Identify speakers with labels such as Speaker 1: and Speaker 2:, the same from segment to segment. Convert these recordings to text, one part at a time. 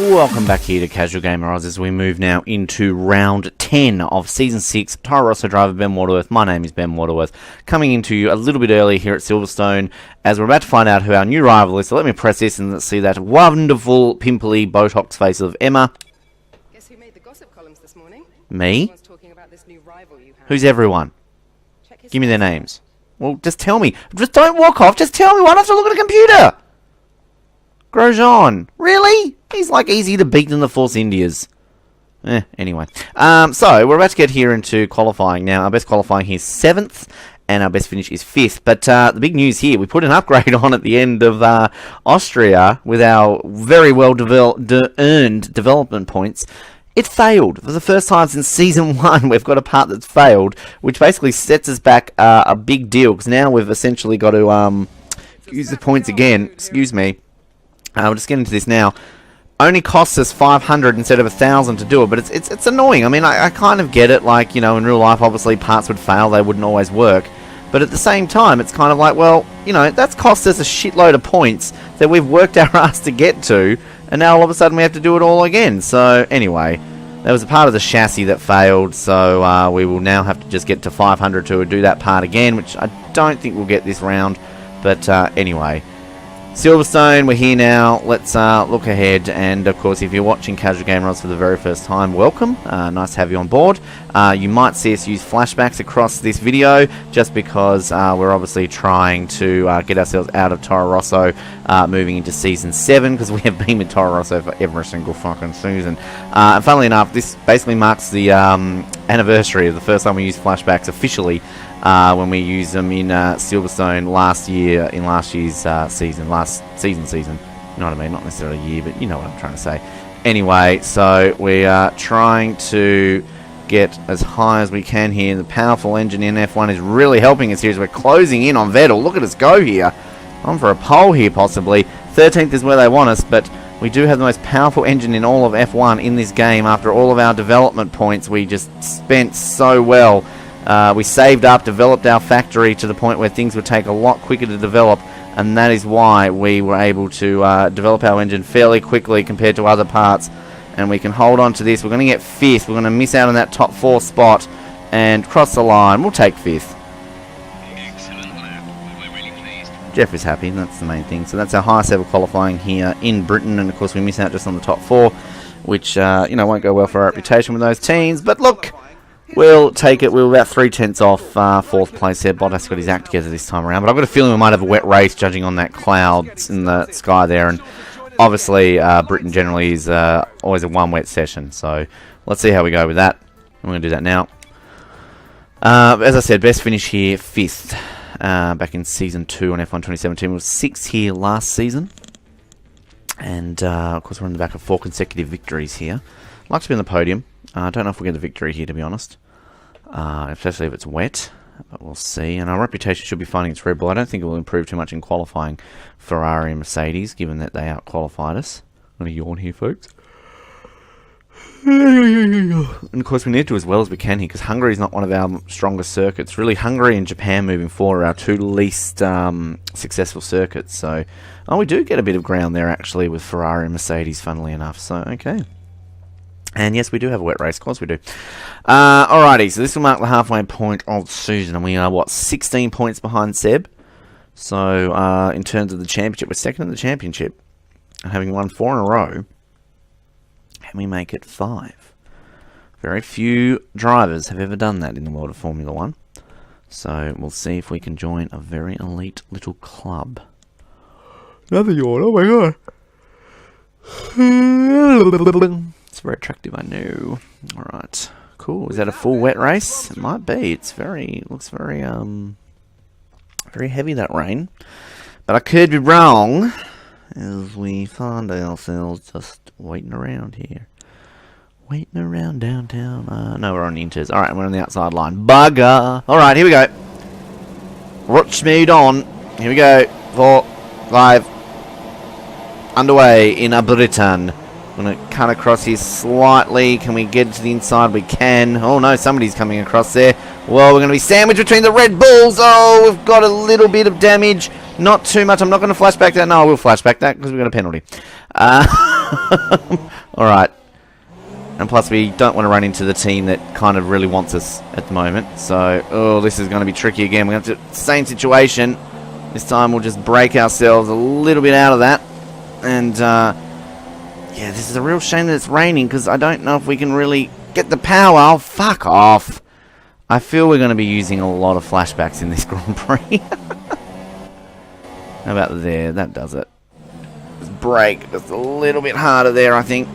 Speaker 1: Welcome back here to Casual Gamer Oz as we move now into round 10 of Season 6. Toro Rosso driver Ben Waterworth. My name is Ben Waterworth. Coming into you a little bit early here at Silverstone as we're about to find out who our new rival is. So let me press this and let's see that wonderful, pimply, Botox face of Emma.
Speaker 2: Guess who made the gossip columns this morning?
Speaker 1: Me?
Speaker 2: Everyone's talking about this new rival you have.
Speaker 1: Who's everyone?
Speaker 2: Check his
Speaker 1: Give me their
Speaker 2: face.
Speaker 1: names. Well, just tell me. Just don't walk off. Just tell me. Why don't I have to look at a computer? Grosjean. Really? He's like easy to beat than the Force Indias. Anyway. So, we're about to get here into qualifying now. Our best qualifying here is 7th, and our best finish is 5th. But the big news here, we put an upgrade on at the end of Austria with our very well earned development points. It failed. For the first time since Season 1, we've got a part that's failed, which basically sets us back a big deal, because now we've essentially got to use the points again. Excuse me. We'll just get into this now. Only costs us 500 instead of 1,000 to do it, but it's annoying. I mean, I kind of get it, like, you know, in real life, obviously, parts would fail, they wouldn't always work. But at the same time, it's kind of like, well, you know, that's cost us a shitload of points that we've worked our ass to get to, and now all of a sudden we have to do it all again. So, anyway, there was a part of the chassis that failed, so we will now have to just get to 500 to do that part again, which I don't think we'll get this round. But anyway, Silverstone, we're here now. Let's look ahead, and of course, if you're watching Casual Gamer Oz for the very first time, welcome. Nice to have you on board. You might see us use flashbacks across this video, just because we're obviously trying to get ourselves out of Toro Rosso, moving into Season 7, because we have been with Toro Rosso for every single fucking season. And funnily enough, this basically marks the anniversary of the first time we used flashbacks officially, when we used them in Silverstone last year, in last year's season. You know what I mean? Not necessarily a year, but you know what I'm trying to say. Anyway, so we are trying to get as high as we can here. The powerful engine in F1 is really helping us here as we're closing in on Vettel. Look at us go here. On for a pole here, possibly. 13th is where they want us, but we do have the most powerful engine in all of F1 in this game. After all of our development points, we just spent so well. We saved up, developed our factory to the point where things would take a lot quicker to develop, and that is why we were able to develop our engine fairly quickly compared to other parts, and we can hold on to this. We're going to get 5th. We're going to miss out on that top 4 spot and cross the line. We'll take 5th.
Speaker 3: Excellent lap. We're really pleased.
Speaker 1: Jeff is happy, that's the main thing. So that's our highest ever qualifying here in Britain, and of course we miss out just on the top 4, which you know, won't go well for our reputation with those teams, but look, we'll take it. We're about 3/10 off 4th place there. Bottas got his act together this time around, but I've got a feeling we might have a wet race judging on that clouds in the sky there, and obviously Britain generally is always a one wet session, so let's see how we go with that. I'm going to do that now. As I said, best finish here, 5th. Back in Season 2 on F1 2017. We were 6th here last season, and of course we're on the back of 4 consecutive victories here. I'd like to be on the podium. I don't know if we'll get the victory here, to be honest. Especially if it's wet, but we'll see. And our reputation should be finding its Red Bull. I don't think it will improve too much in qualifying Ferrari and Mercedes, given that they out-qualified us. I'm going to yawn here, folks. And of course we need to do as well as we can here, because Hungary is not one of our strongest circuits. Really, Hungary and Japan moving forward are our 2 least successful circuits. So, we do get a bit of ground there, actually, with Ferrari and Mercedes, funnily enough. So, okay. And yes, we do have a wet race. Of course we do. Alrighty, so this will mark the halfway point of the season. And we are, what, 16 points behind Seb? So, in terms of the championship, we're 2nd in the championship. And having won 4 in a row, can we make it 5? Very few drivers have ever done that in the world of Formula 1. So, we'll see if we can join a very elite little club. Another yawn, oh my god. It's very attractive, I know. Alright, cool. Is that a full wet race? It might be. It's looks very heavy, that rain. But I could be wrong, as we find ourselves just waiting around here. Waiting around downtown. No, we're on Inters. Alright, we're on the outside line. Bugger! Alright, here we go. Watch me on. Here we go. 4, 5. Underway in Britain. Going to cut across here slightly. Can we get to the inside? We can. Oh no, somebody's coming across there. Well, we're going to be sandwiched between the Red Bulls. Oh, we've got a little bit of damage. Not too much. I'm not going to flashback that. No, I will flashback that because we've got a penalty. Alright. And plus we don't want to run into the team that kind of really wants us at the moment. So, oh, this is going to be tricky again. We're going to have to, same situation. This time we'll just break ourselves a little bit out of that. And, yeah, this is a real shame that it's raining because I don't know if we can really get the power. Oh, fuck off. I feel we're going to be using a lot of flashbacks in this Grand Prix. How about there? That does it. Just brake just a little bit harder there, I think.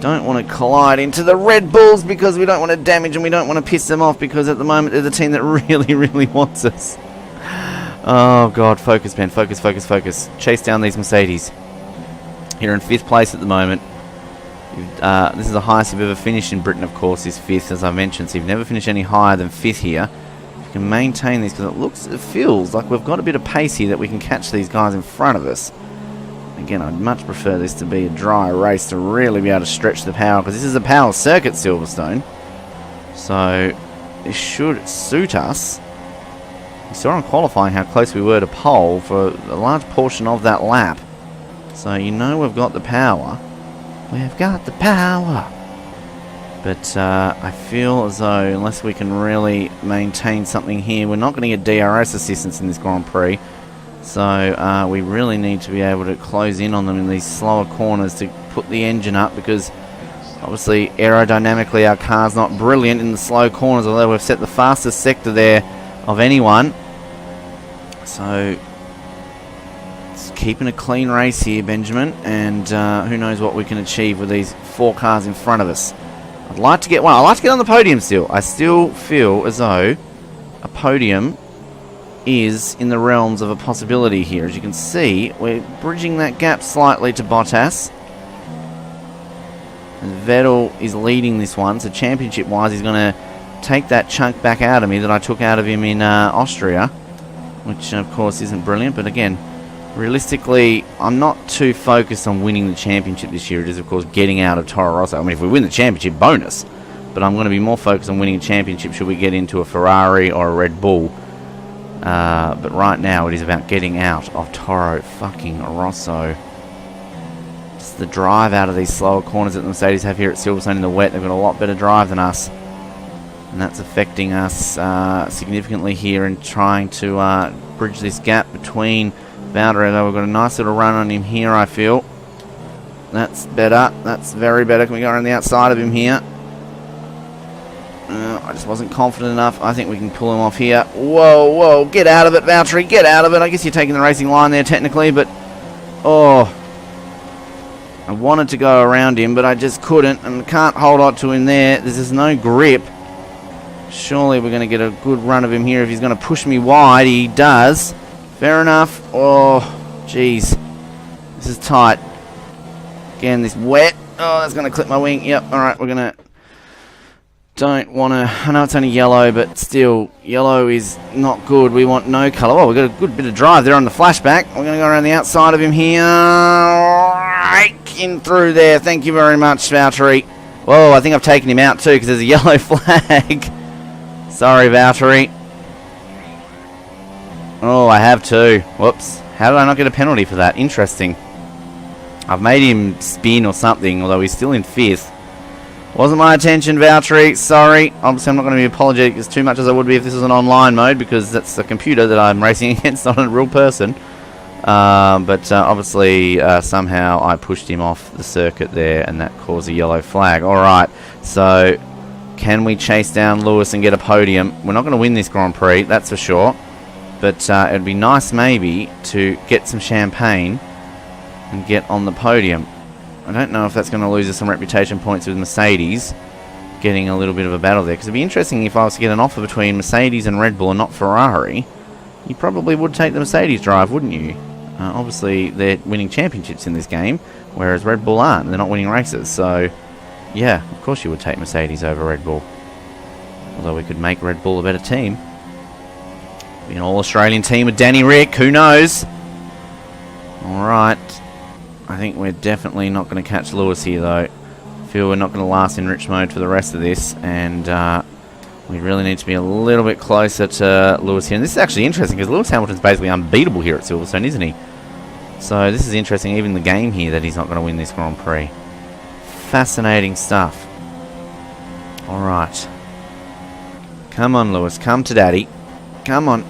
Speaker 1: Don't want to collide into the Red Bulls because we don't want to damage them. We don't want to piss them off because at the moment they're the team that really, really wants us. Oh, God. Focus, Ben. Focus, focus, focus. Chase down these Mercedes. Here in 5th place at the moment. This is the highest you've ever finished in Britain, of course, is 5th, as I mentioned. So you've never finished any higher than 5th here. If you can maintain these, because it feels like we've got a bit of pace here that we can catch these guys in front of us. Again, I'd much prefer this to be a dry race to really be able to stretch the power, because this is a power circuit, Silverstone. So this should suit us. We saw in qualifying how close we were to pole for a large portion of that lap. So you know we've got the power. We've got the power. But I feel as though unless we can really maintain something here, we're not going to get DRS assistance in this Grand Prix. So we really need to be able to close in on them in these slower corners to put the engine up, because obviously aerodynamically our car's not brilliant in the slow corners, although we've set the fastest sector there of anyone. So it's keeping a clean race here, Benjamin, and who knows what we can achieve with these 4 cars in front of us. I'd like to get one. I'd like to get on the podium still. I still feel as though a podium is in the realms of a possibility here. As you can see, we're bridging that gap slightly to Bottas. And Vettel is leading this one, so championship-wise he's going to take that chunk back out of me that I took out of him in Austria, which of course isn't brilliant, but again, realistically, I'm not too focused on winning the championship this year. It is, of course, getting out of Toro Rosso. I mean, if we win the championship, bonus. But I'm going to be more focused on winning a championship should we get into a Ferrari or a Red Bull. But right now, it is about getting out of Toro fucking Rosso. Just the drive out of these slower corners that the Mercedes have here at Silverstone in the wet. They've got a lot better drive than us. And that's affecting us significantly here in trying to bridge this gap between Valtteri. Though we've got a nice little run on him here, I feel. That's better. That's very better. Can we go around the outside of him here? I just wasn't confident enough. I think we can pull him off here. Whoa, whoa. Get out of it, Valtteri. Get out of it. I guess you're taking the racing line there technically, but... oh. I wanted to go around him, but I just couldn't, and can't hold on to him there. There's just no grip. Surely we're going to get a good run of him here if he's going to push me wide. He does. Fair enough. Oh, jeez. This is tight. Again, this wet. Oh, that's going to clip my wing. Yep, alright, we're going to... don't want to... I know it's only yellow, but still, yellow is not good. We want no colour. Oh, we've got a good bit of drive there on the flashback. We're going to go around the outside of him here. Right in through there. Thank you very much, Valtteri. Whoa, I think I've taken him out too because there's a yellow flag. Sorry, Valtteri. Oh, I have too. Whoops. How did I not get a penalty for that? Interesting. I've made him spin or something, although he's still in 5th. Wasn't my intention, Valtteri. Sorry. Obviously, I'm not going to be apologetic as too much as I would be if this was an online mode, because that's the computer that I'm racing against, not a real person. But obviously, somehow I pushed him off the circuit there, and that caused a yellow flag. Alright, so can we chase down Lewis and get a podium? We're not going to win this Grand Prix, that's for sure. But it would be nice maybe to get some champagne and get on the podium. I don't know if that's going to lose us some reputation points with Mercedes getting a little bit of a battle there. Because it'd be interesting if I was to get an offer between Mercedes and Red Bull and not Ferrari. You probably would take the Mercedes drive, wouldn't you? Obviously, they're winning championships in this game, whereas Red Bull aren't. They're not winning races. So, yeah, of course you would take Mercedes over Red Bull. Although we could make Red Bull a better team. Be an all-Australian team with Danny Rick. Who knows? Alright. I think we're definitely not going to catch Lewis here, though. I feel we're not going to last in rich mode for the rest of this, and we really need to be a little bit closer to Lewis here. And this is actually interesting, because Lewis Hamilton's basically unbeatable here at Silverstone, isn't he? So this is interesting, even the game here, that he's not going to win this Grand Prix. Fascinating stuff. Alright. Come on, Lewis. Come to Daddy. Come on.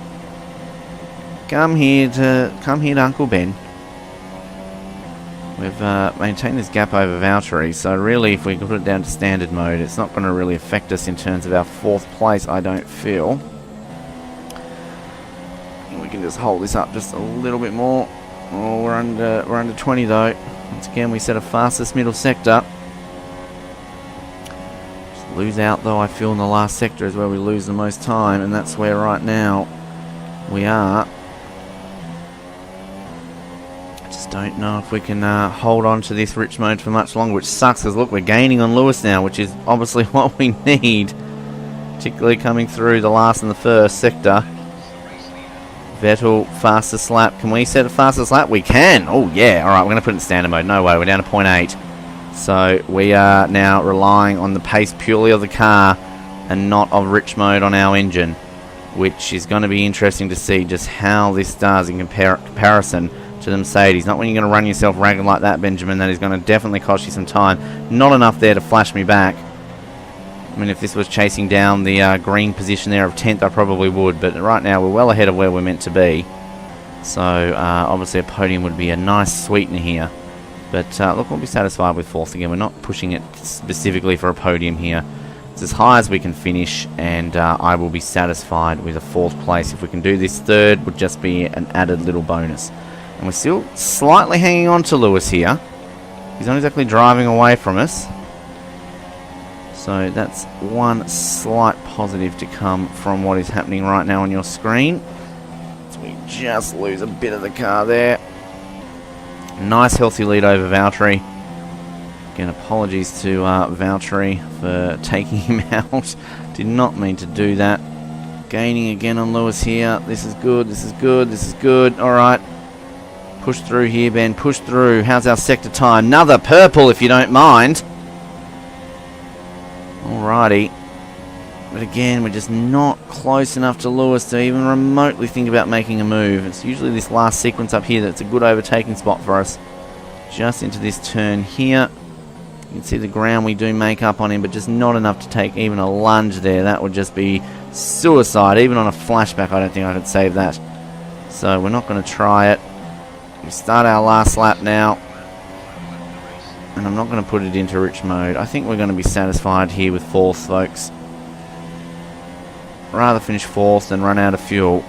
Speaker 1: Come here to Uncle Ben. We've maintained this gap over Valtteri, so really if we can put it down to standard mode, it's not going to really affect us in terms of our 4th place, I don't feel. We can just hold this up just a little bit more. Oh, we're under 20 though. Once again, we set a fastest middle sector. Just lose out though, I feel, in the last sector is where we lose the most time, and that's where right now we are. Don't know if we can hold on to this rich mode for much longer, which sucks because look, we're gaining on Lewis now, which is obviously what we need, particularly coming through the last and the first sector. Vettel, fastest lap. Can we set a fastest lap? We can. Oh yeah. Alright, we're going to put it in standard mode. No way, we're down to 0.8. So we are now relying on the pace purely of the car and not of rich mode on our engine, which is going to be interesting to see just how this does in comparison to the Mercedes. Not when you're going to run yourself ragged like that, Benjamin. That is going to definitely cost you some time. Not enough there to flash me back. I mean, if this was chasing down the green position there of 10th, I probably would. But right now, we're well ahead of where we're meant to be. So, obviously, a podium would be a nice sweetener here. But, look, we'll be satisfied with 4th again. We're not pushing it specifically for a podium here. It's as high as we can finish, and I will be satisfied with a 4th place. If we can do this, 3rd would just be an added little bonus. And we're still slightly hanging on to Lewis here. He's not exactly driving away from us. So that's one slight positive to come from what is happening right now on your screen. So we just lose a bit of the car there. Nice healthy lead over Valtteri. Again, apologies to Valtteri for taking him out. Did not mean to do that. Gaining again on Lewis here. This is good, this is good, this is good. Alright. Push through here, Ben. Push through. How's our sector time? Another purple, if you don't mind. Alrighty. But again, we're just not close enough to Lewis to even remotely think about making a move. It's usually this last sequence up here that's a good overtaking spot for us. Just into this turn here. You can see the ground we do make up on him, but just not enough to take even a lunge there. That would just be suicide. Even on a flashback, I don't think I could save that. So we're not going to try it. We start our last lap now, and I'm not going to put it into rich mode. I think we're going to be satisfied here with 4th, folks. Rather finish 4th than run out of fuel.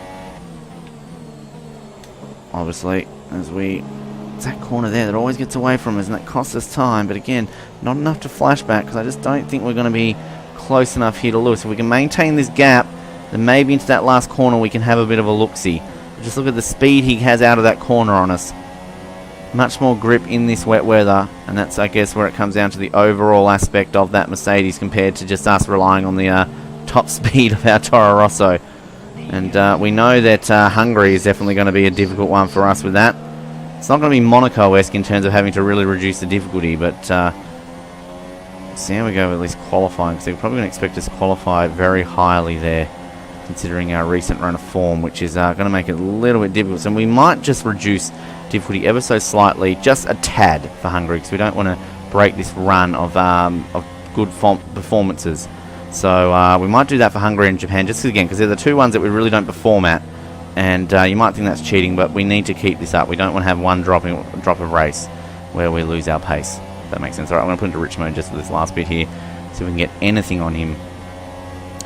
Speaker 1: Obviously, as it's that corner there that always gets away from us, and that costs us time. But again, not enough to flashback, because I just don't think we're going to be close enough here to Lewis. If we can maintain this gap, then maybe into that last corner we can have a bit of a look-see. Just look at the speed he has out of that corner on us. Much more grip in this wet weather, and that's, I guess, where it comes down to the overall aspect of that Mercedes compared to just us relying on the top speed of our Toro Rosso. And we know that Hungary is definitely going to be a difficult one for us with that. It's not going to be Monaco-esque in terms of having to really reduce the difficulty, but see how we go with at least qualifying, because they're probably going to expect us to qualify very highly there, considering our recent run of form, which is going to make it a little bit difficult. So we might just reduce difficulty ever so slightly, just a tad for Hungary, because we don't want to break this run of good performances. So we might do that for Hungary and Japan, just again, because they're the two ones that we really don't perform at. And you might think that's cheating, but we need to keep this up. We don't want to have one drop of race where we lose our pace. If that makes sense. Alright, I'm going to put into rich mode just for this last bit here, see if we can get anything on him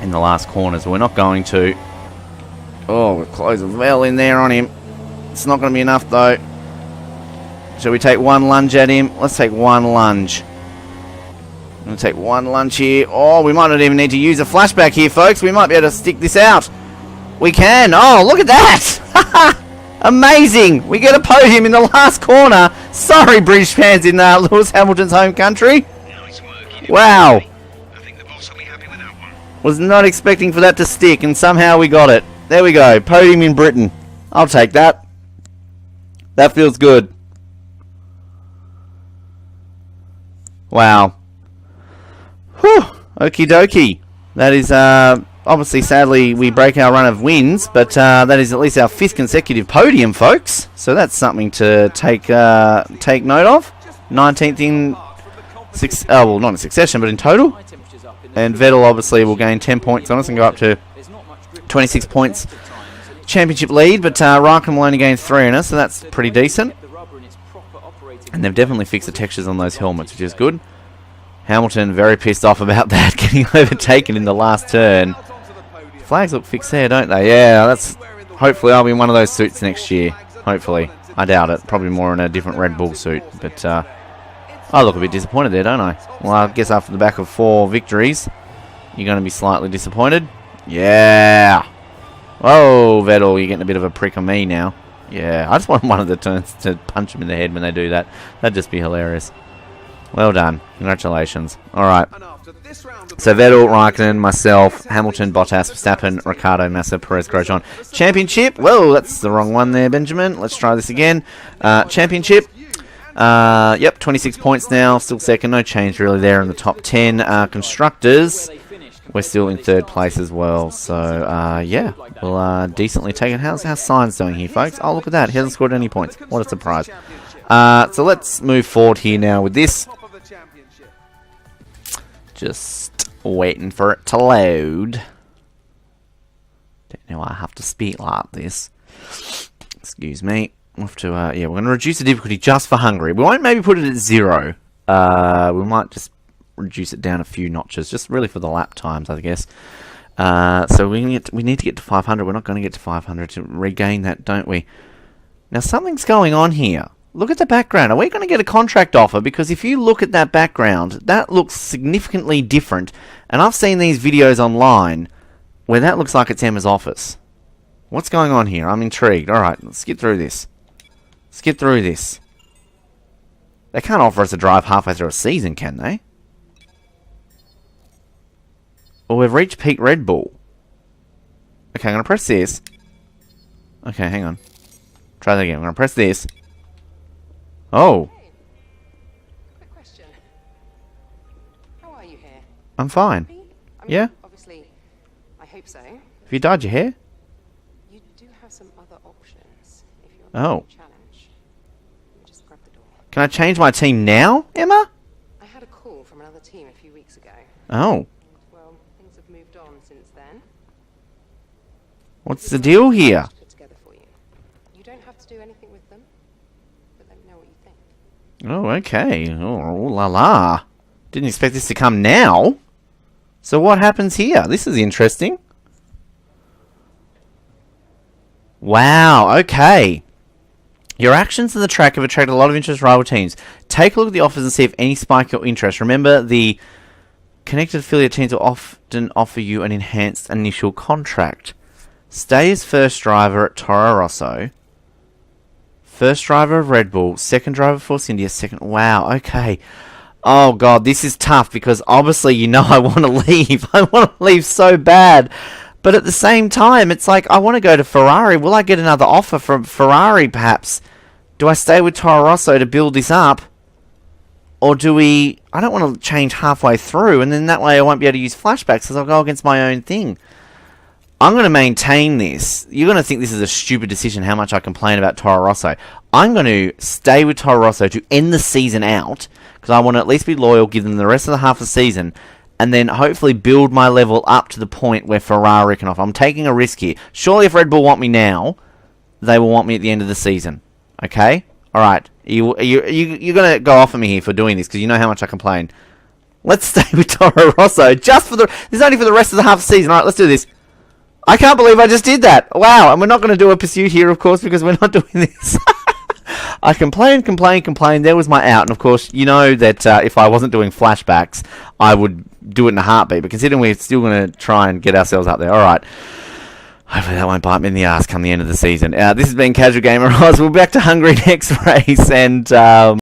Speaker 1: in the last corners. We're not going to. Oh, we're closing well in there on him. It's not going to be enough though. Shall we take one lunge at him? Let's take one lunge. I'm going to take one lunge here. Oh, we might not even need to use a flashback here, folks. We might be able to stick this out. We can. Oh, look at that. Amazing. We get a podium in the last corner. Sorry, British fans in Lewis Hamilton's home country.
Speaker 3: Nice work.
Speaker 1: Wow.
Speaker 3: I think the boss will be happy with that one.
Speaker 1: Was not expecting for that to stick, and somehow we got it. There we go. Podium in Britain. I'll take that. That feels good. Wow. Whew. Okie dokie. That is obviously, sadly, we break our run of wins, but that is at least our 5th consecutive podium, folks. So that's something to take note of. 19th in well, not in succession, but in total. And Vettel obviously will gain 10 points on us and go up to 26 points championship lead, but Raikkonen will only gain 3 on us, so that's pretty decent. And they've definitely fixed the textures on those helmets, which is good. Hamilton very pissed off about that, getting overtaken in the last turn. Flags look fixed there, don't they? Yeah, that's. Hopefully I'll be in one of those suits next year. Hopefully. I doubt it. Probably more in a different Red Bull suit, but I look a bit disappointed there, don't I? Well, I guess after the back of 4 victories, you're going to be slightly disappointed. Yeah! Whoa, Vettel, you're getting a bit of a prick on me now. Yeah, I just want one of the turns to punch him in the head when they do that. That'd just be hilarious. Well done. Congratulations. Alright. So Vettel, Raikkonen, myself, Hamilton, Bottas, Verstappen, Ricciardo, Massa, Perez, Grosjean. Championship. Whoa, that's the wrong one there, Benjamin. Let's try this again. Championship. Yep, 26 points now. Still second. No change really there in the top 10. Constructors. We're still in 3rd place as well. So, yeah. We'll decently take it. How's Sainz doing here, folks? Oh, look at that. He hasn't scored any points. What a surprise. So let's move forward here now with this. Just waiting for it to load. Don't know why I have to speak like this. Excuse me. We'll have to, yeah, we're going to reduce the difficulty just for Hungary. We won't maybe put it at 0. We might just reduce it down a few notches, just really for the lap times, I guess. So we need to get to 500. We're not going to get to 500 to regain that, don't we? Now, something's going on here. Look at the background. Are we going to get a contract offer? Because if you look at that background, that looks significantly different. And I've seen these videos online where that looks like it's Emma's office. What's going on here? I'm intrigued. Alright, let's skip through this. Skip through this. They can't offer us a drive halfway through a season, can they? Well, we've reached peak Red Bull. Okay, I'm going to press this. Okay, hang on. Try that again. I'm going to press this. Oh.
Speaker 2: Hey, quick question. How are you here?
Speaker 1: I'm fine.
Speaker 2: I mean,
Speaker 1: Yeah?
Speaker 2: Obviously, I hope so.
Speaker 1: Have you dyed your hair?
Speaker 2: You do have some other options if you're
Speaker 1: Oh.
Speaker 2: a challenge. Let me just grab the door.
Speaker 1: Can I change my team now, Emma?
Speaker 2: I had a call from another team a few weeks ago.
Speaker 1: Oh.
Speaker 2: Well, things have moved on since then.
Speaker 1: What's the deal here?
Speaker 2: Put together for you. You don't have to do anything with them, but let me know what you think.
Speaker 1: Oh, okay. Oh, la la. Didn't expect this to come now. So what happens here? This is interesting. Wow, okay. Your actions on the track have attracted a lot of interest from rival teams. Take a look at the offers and see if any spike your interest. Remember, the connected affiliate teams will often offer you an enhanced initial contract. Stay as first driver at Toro Rosso. First driver of Red Bull. Second driver of Force India. Second... Wow, okay. Oh, God, this is tough because obviously, you know, I want to leave. I want to leave so bad. But at the same time, it's like, I want to go to Ferrari. Will I get another offer from Ferrari, perhaps? Do I stay with Toro Rosso to build this up? Or do we... I don't want to change halfway through, and then that way I won't be able to use flashbacks because I'll go against my own thing. I'm going to maintain this. You're going to think this is a stupid decision, how much I complain about Toro Rosso. I'm going to stay with Toro Rosso to end the season out, because I want to at least be loyal, give them the rest of the half of the season, and then hopefully build my level up to the point where Ferrari can offer. I'm taking a risk here. Surely if Red Bull want me now, they will want me at the end of the season. Okay? Alright. You're going to go off at me here for doing this, because you know how much I complain. Let's stay with Toro Rosso, just for the... This is only for the rest of the half season. Alright, let's do this. I can't believe I just did that. Wow, and we're not going to do a pursuit here, of course, because we're not doing this. I complained. There was my out. And, of course, you know that if I wasn't doing flashbacks, I would do it in a heartbeat. But considering we're still going to try and get ourselves up there. All right. Hopefully that won't bite me in the ass come the end of the season. This has been Casual Gamer Oz. We'll be back to Hungary next race. And...